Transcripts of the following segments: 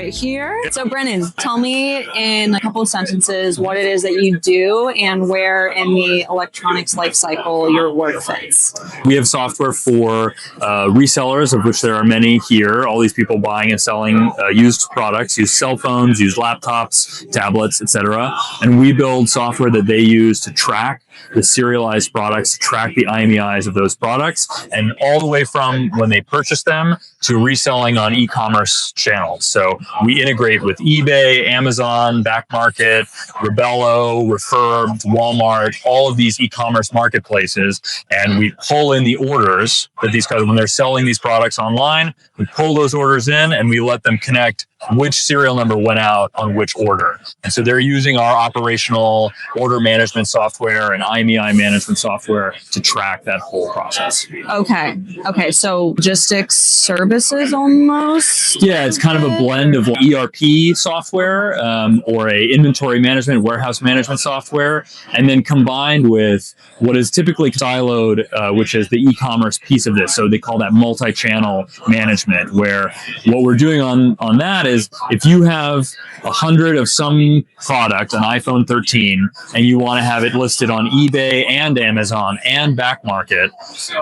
right here. So Brennan, tell me in a couple of sentences what it is that you do and where in the electronics life cycle your work fits. We have software for resellers, of which there are many here. All these people buying and selling used products, used cell phones, used laptops, tablets, etc. And we build software that they use to track the serialized products, track the IMEIs of those products, and all the way from when they purchase them to reselling on e-commerce channels. So we integrate with eBay, Amazon, Back Market, Rebello, Refurbed, Walmart, all of these e-commerce marketplaces, and we pull in the orders that these guys, when they're selling these products online, we pull those orders in and we let them connect which serial number went out on which order. And so they're using our operational order management software and IMEI management software to track that whole process. Okay. So logistics services almost? Yeah, it's kind of a blend of ERP software or a inventory management, warehouse management software, and then combined with what is typically siloed, which is the e-commerce piece of this. So they call that multi-channel management, where what we're doing on that is if you have 100 of some product, an iPhone 13, and you want to have it listed on eBay and Amazon and Back Market,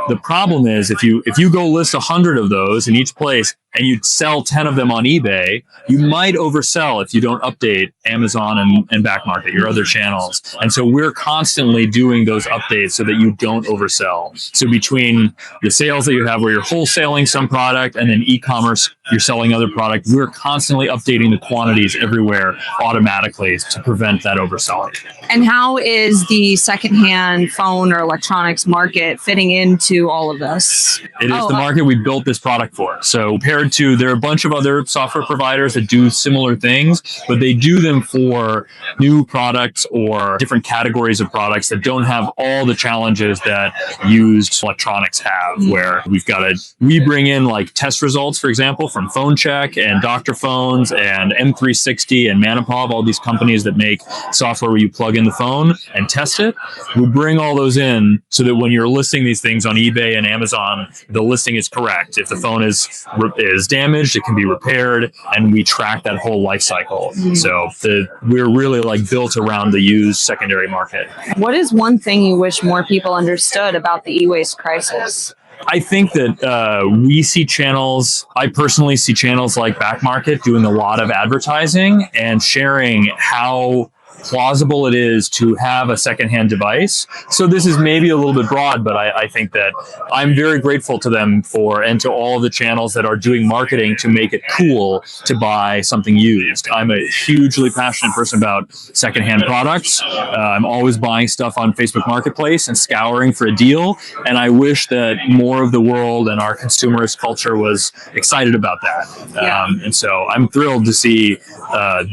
the problem is if you go list 100 of those in each place and you sell 10 of them on eBay, you might oversell if you don't update Amazon and Back Market, your other channels. And so we're constantly doing those updates so that you don't oversell. So between the sales that you have where you're wholesaling some product and then e-commerce, you're selling other product, we're constantly updating the quantities everywhere automatically to prevent that overselling. And how is the secondhand phone or electronics market fitting into all of this? It is the market we built this product for. So compared to, there are a bunch of other software providers that do similar things, but they do them for new products or different categories of products that don't have all the challenges that used electronics have, where we bring in like test results, for example, from Phone Check and Dr. Phones and M360 and Manipov, all these companies that make software where you plug in the phone and test it. We bring all those in so that when you're listing these things on eBay and Amazon, the listing is correct. If the phone is damaged, it can be repaired, and we track that whole life cycle. So we're really like built around the used secondary market. What is one thing you wish more people understood about the e-waste crisis? I think that we see channels, I personally see channels like Back Market doing a lot of advertising and sharing how plausible it is to have a secondhand device. So this is maybe a little bit broad, but I think that I'm very grateful to them and to all of the channels that are doing marketing to make it cool to buy something used. I'm a hugely passionate person about secondhand products. I'm always buying stuff on Facebook Marketplace and scouring for a deal. And I wish that more of the world and our consumerist culture was excited about that. And so I'm thrilled to see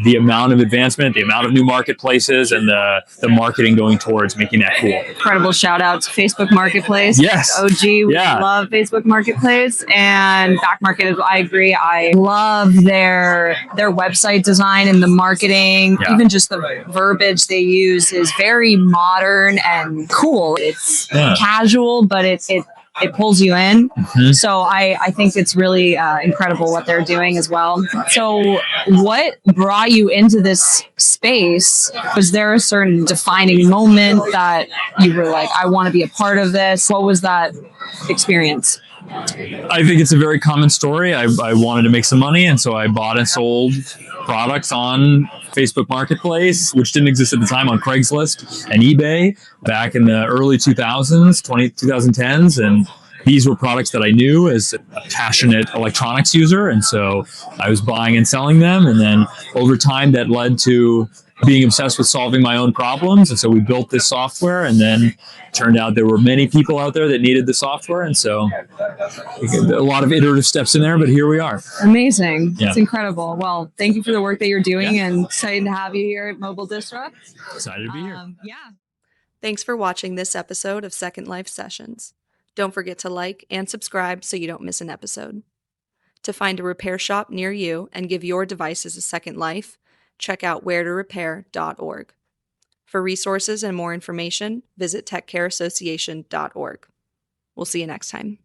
the amount of advancement, the amount of new marketplaces, and the marketing going towards making that cool. Incredible shout out to Facebook Marketplace. Yes. OG, we love Facebook Marketplace, and Back Market. I agree. I love their website design and the marketing. Even just the verbiage they use is very modern and cool. It's casual, but it pulls you in. So I think it's really incredible what they're doing as well. So what brought you into this space? Was there a certain defining moment that you were like, I want to be a part of this? What was that experience? I think it's a very common story. I wanted to make some money, and so I bought and sold products on Facebook Marketplace, which didn't exist at the time, on Craigslist and eBay back in the early 2010s. And these were products that I knew as a passionate electronics user. And so I was buying and selling them. And then over time, that led to being obsessed with solving my own problems. And so we built this software, and then it turned out there were many people out there that needed the software. And so a lot of iterative steps in there, but here we are. Amazing. It's incredible. Well, thank you for the work that you're doing, and excited to have you here at Mobile Disrupt. Excited to be here. Thanks for watching this episode of Second Life Sessions. Don't forget to like and subscribe so you don't miss an episode. To find a repair shop near you and give your devices a second life, check out wheretorepair.org. For resources and more information, visit techcareassociation.org. We'll see you next time.